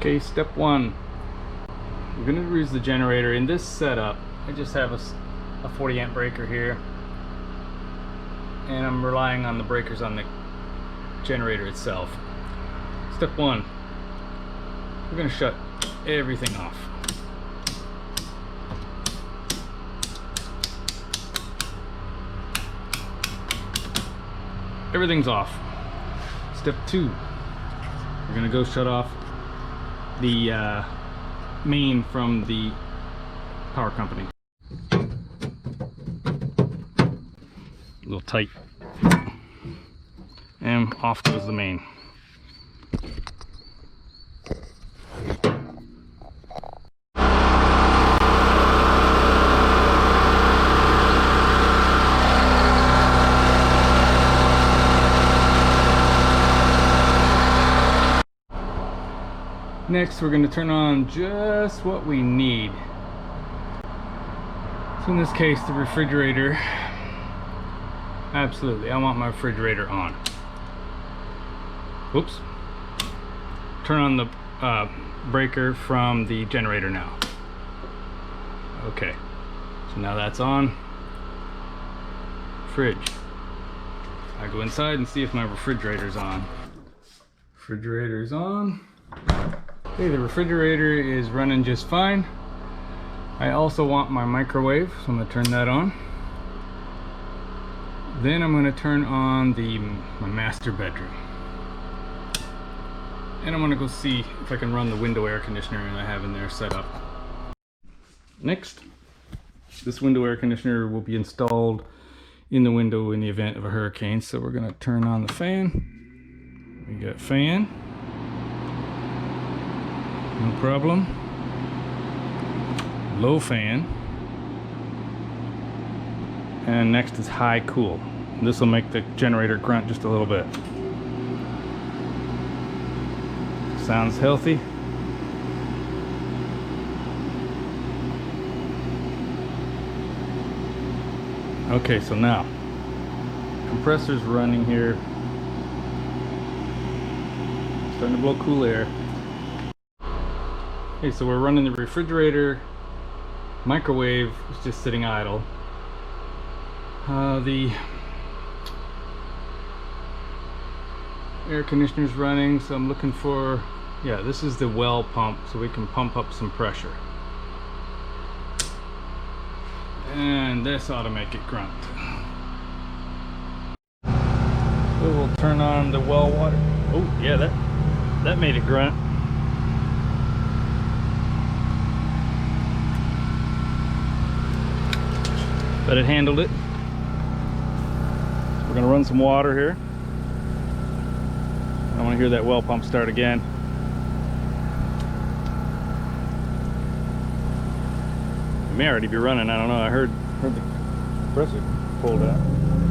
Okay, step one. We're going to use the generator. In this setup, I just have a 40 amp breaker here, and I'm relying on the breakers on the generator itself. Step one, we're going to shut everything off. Everything's off. Step two, we're going to go shut off the main from the power company. A little tight. And off goes the main. Next, we're going to turn on just what we need. So in this case, the refrigerator. Absolutely, I want my refrigerator on. Oops. Turn on the breaker from the generator now. Okay, so now that's on. Fridge. I go inside and see if my refrigerator's on. Refrigerator's on. Okay, the refrigerator is running just fine. I also want my microwave, so I'm going to turn that on. Then I'm going to turn on my master bedroom. And I'm going to go see if I can run the window air conditioner I have in there set up. Next, this window air conditioner will be installed in the window in the event of a hurricane. So we're going to turn on the fan. We got fan. No problem. Low fan. And next is high cool. This will make the generator grunt just a little bit. Sounds healthy. Okay, so now compressor's running here. Starting to blow cool air. Okay, so we're running the refrigerator. Microwave is just sitting idle. The air conditioner's running, so I'm looking for, yeah, this is the well pump, so we can pump up some pressure. And this ought to make it grunt. So we'll turn on the well water. Oh yeah, that made it grunt. But it handled it. We're gonna run some water here. I want to hear that well pump start again. It may already be running. I don't know. I heard the compressor pulled out.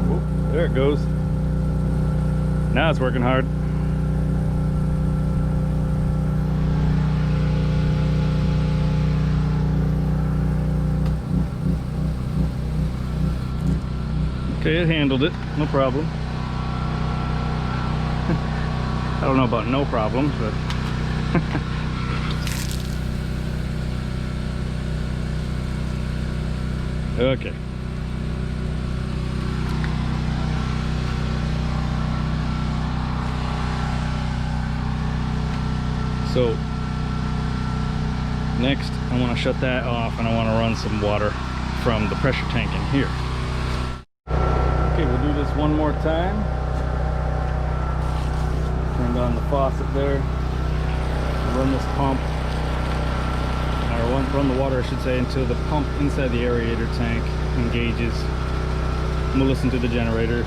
Oh, there it goes. Now it's working hard. Okay, it handled it, no problem. I don't know about no problems, but okay. So next I want to shut that off and I want to run some water from the pressure tank in here. Okay, we'll do this one more time. Turned on the faucet there. Run this pump, or run the water I should say, until the pump inside the aerator tank engages. And we'll listen to the generator.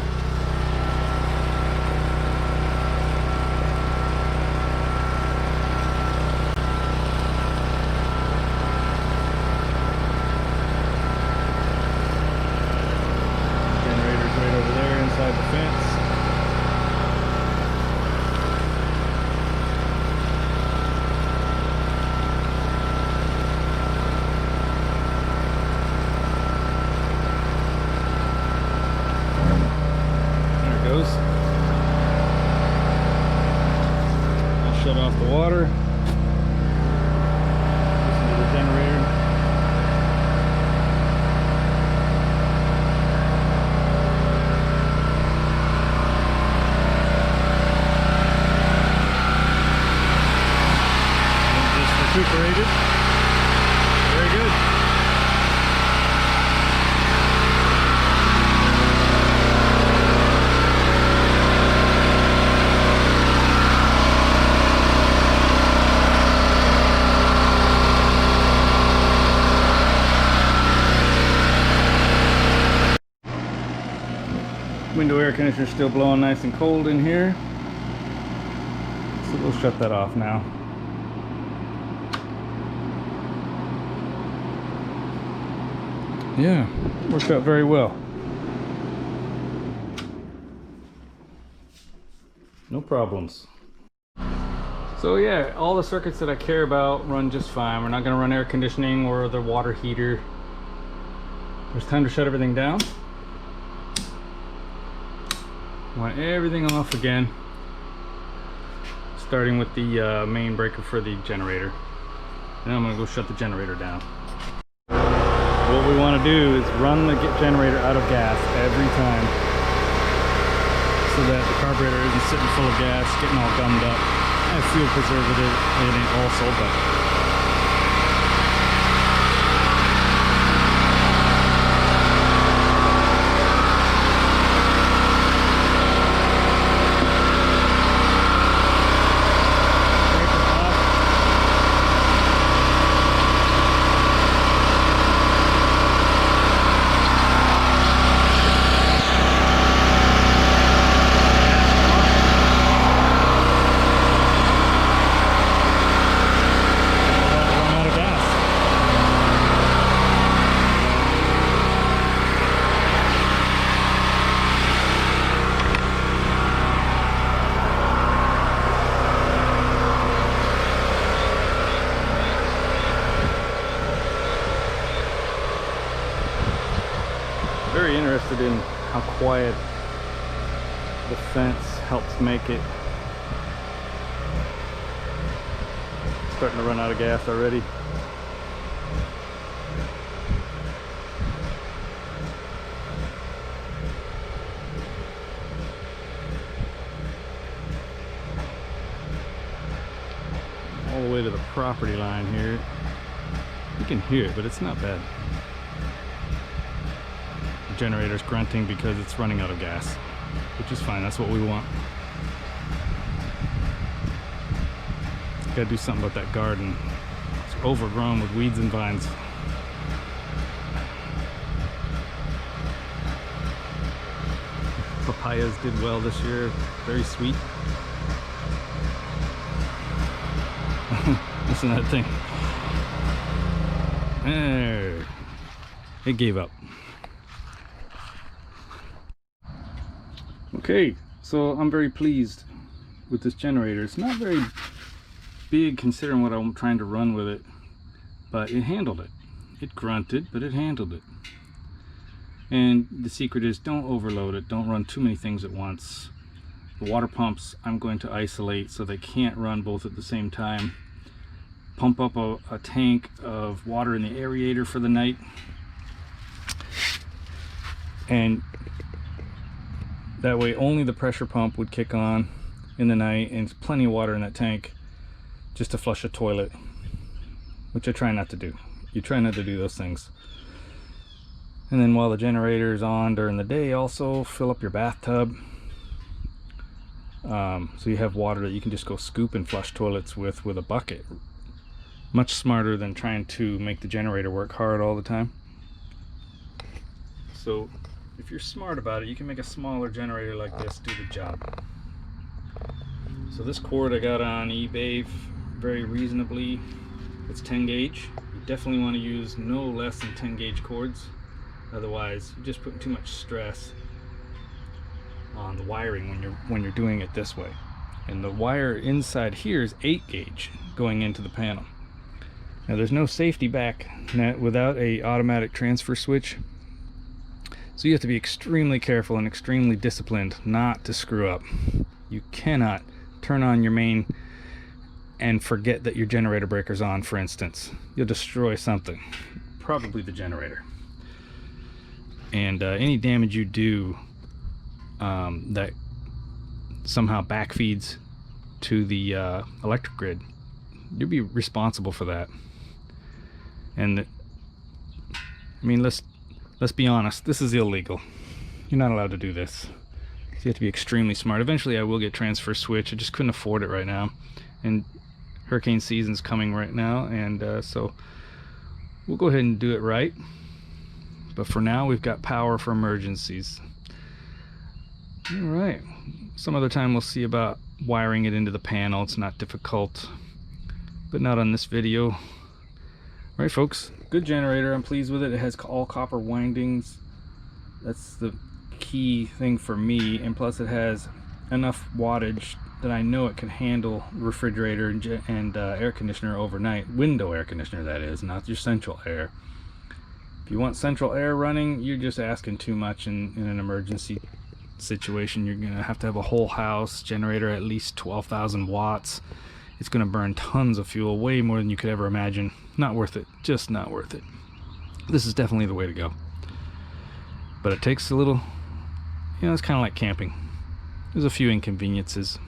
The fence. recuperated. Very good. Window air conditioner still blowing nice and cold in here, so we'll shut that off now. Yeah, worked out very well. No problems. So yeah, all the circuits that I care about run just fine. We're not going to run air conditioning or the water heater. It's time to shut everything down. Want everything off again, starting with the main breaker for the generator. Then I'm going to go shut the generator down. What we want to do is run the generator out of gas every time, so that the carburetor isn't sitting full of gas, getting all gummed up. I fuel preservative in it also, but very interested in how quiet the fence helps make it. Starting to run out of gas already. All the way to the property line here. You can hear it, but it's not bad. Generator's grunting because it's running out of gas, which is fine. That's what we want. Gotta do something about that garden. It's overgrown with weeds and vines. Papayas did well this year. Very sweet. Listen to that thing. There. It gave up. Okay, so I'm very pleased with this generator. It's not very big considering what I'm trying to run with it, but it handled it. It grunted, but it handled it. And the secret is don't overload it. Don't run too many things at once. The water pumps I'm going to isolate so they can't run both at the same time. Pump up a tank of water in the aerator for the night. And that way only the pressure pump would kick on in the night, and plenty of water in that tank just to flush a toilet, which I try not to do. You try not to do those things. And then while the generator is on during the day, also fill up your bathtub, so you have water that you can just go scoop and flush toilets with a bucket. Much smarter than trying to make the generator work hard all the time. So if you're smart about it, you can make a smaller generator like this do the job. So this cord I got on eBay very reasonably. It's 10 gauge. You definitely want to use no less than 10 gauge cords. Otherwise, you're just putting too much stress on the wiring when you're doing it this way. And the wire inside here is 8 gauge going into the panel. Now there's no safety back net without a automatic transfer switch. So you have to be extremely careful and extremely disciplined not to screw up. You cannot turn on your main and forget that your generator breaker's on, for instance. You'll destroy something, probably the generator. And any damage you do that somehow backfeeds to the electric grid, you'd be responsible for that. And I mean, let's be honest, this is illegal. You're not allowed to do this. So you have to be extremely smart. Eventually I will get transfer switch. I just couldn't afford it right now, and hurricane season's coming right now, and so we'll go ahead and do it right. But for now, we've got power for emergencies. All right, some other time we'll see about wiring it into the panel. It's not difficult, but not on this video. All right, folks, good generator. I'm pleased with it. It has all copper windings. That's the key thing for me, and plus it has enough wattage that I know it can handle refrigerator and air conditioner overnight. Window air conditioner, that is, not your central air. If you want central air running, you're just asking too much in an emergency situation. You're gonna have to have a whole house generator, at least 12,000 watts. It's gonna burn tons of fuel, way more than you could ever imagine. Not worth it, just not worth it. This is definitely the way to go. But it takes a little, you know, it's kind of like camping. There's a few inconveniences.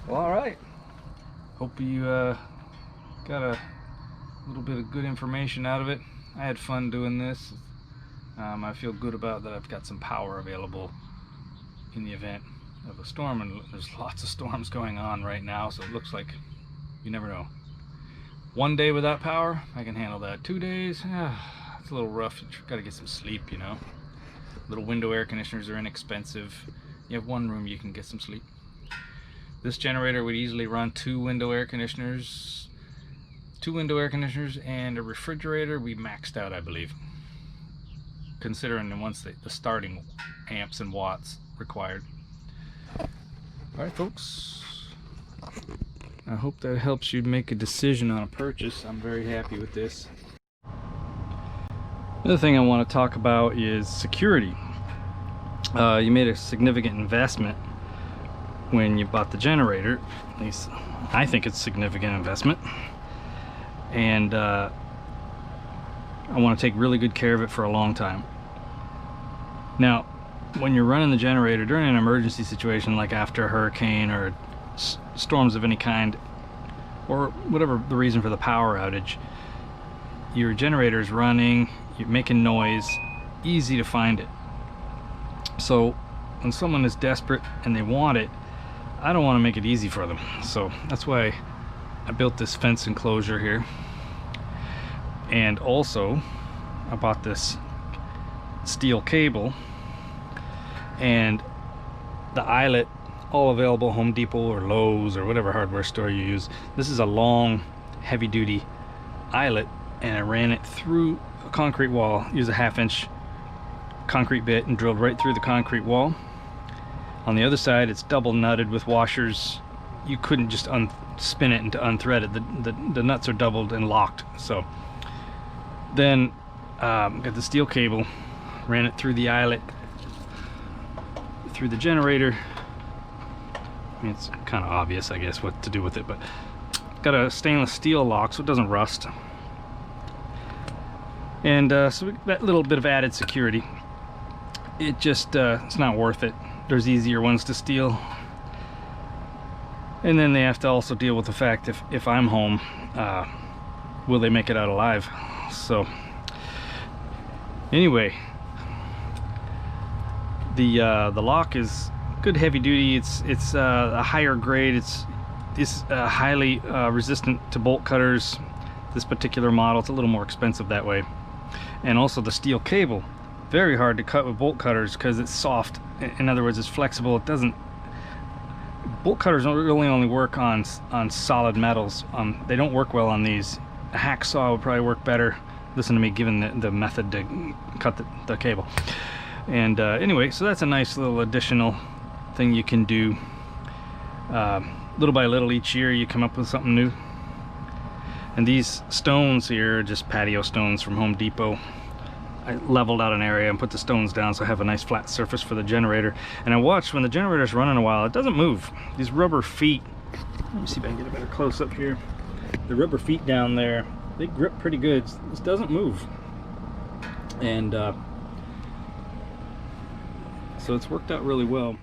Well, all right. Hope you got a little bit of good information out of it. I had fun doing this. I feel good about that. I've got some power available in the event of a storm, and there's lots of storms going on right now, so it looks like you never know. One day without power, I can handle that. 2 days, it's a little rough. You got to get some sleep, you know. Little window air conditioners are inexpensive. You have one room, you can get some sleep. This generator would easily run 2 window air conditioners, and a refrigerator. We maxed out, I believe, considering the starting amps and watts required. All right, folks, I hope that helps you make a decision on a purchase. I'm very happy with this. Another thing I want to talk about is security. You made a significant investment when you bought the generator. At least I think it's a significant investment, and I want to take really good care of it for a long time. Now, when you're running the generator during an emergency situation, like after a hurricane or storms of any kind, or whatever the reason for the power outage, your generator is running, you're making noise, easy to find it. So when someone is desperate and they want it, I don't want to make it easy for them. So that's why I built this fence enclosure here. And also I bought this steel cable and the eyelet, all available Home Depot or Lowe's or whatever hardware store you use. This is a long, heavy-duty eyelet, and I ran it through a concrete wall. Use a 1/2-inch concrete bit and drilled right through the concrete wall. On the other side, it's double nutted with washers. You couldn't just spin it and to unthread it. The nuts are doubled and locked. So then got the steel cable, ran it through the eyelet, through the generator. I mean, it's kind of obvious, I guess, what to do with it, but got a stainless steel lock so it doesn't rust. And so that little bit of added security, it just it's not worth it. There's easier ones to steal, and then they have to also deal with the fact if I'm home, will they make it out alive? So anyway, the lock is good, heavy duty. It's a higher grade. It's highly resistant to bolt cutters. This particular model, it's a little more expensive that way. And also the steel cable, very hard to cut with bolt cutters because it's soft. In other words, it's flexible. It doesn't, bolt cutters don't really only work on solid metals. They don't work well on these. A hacksaw would probably work better. Listen to me giving the method to cut the cable. And anyway, so that's a nice little additional thing you can do. Little by little each year you come up with something new. And these stones here are just patio stones from Home Depot. I leveled out an area and put the stones down so I have a nice flat surface for the generator. And I watched when the generator's running a while, it doesn't move. These rubber feet, let me see if I can get a better close up here. The rubber feet down there, they grip pretty good. This doesn't move. And so it's worked out really well.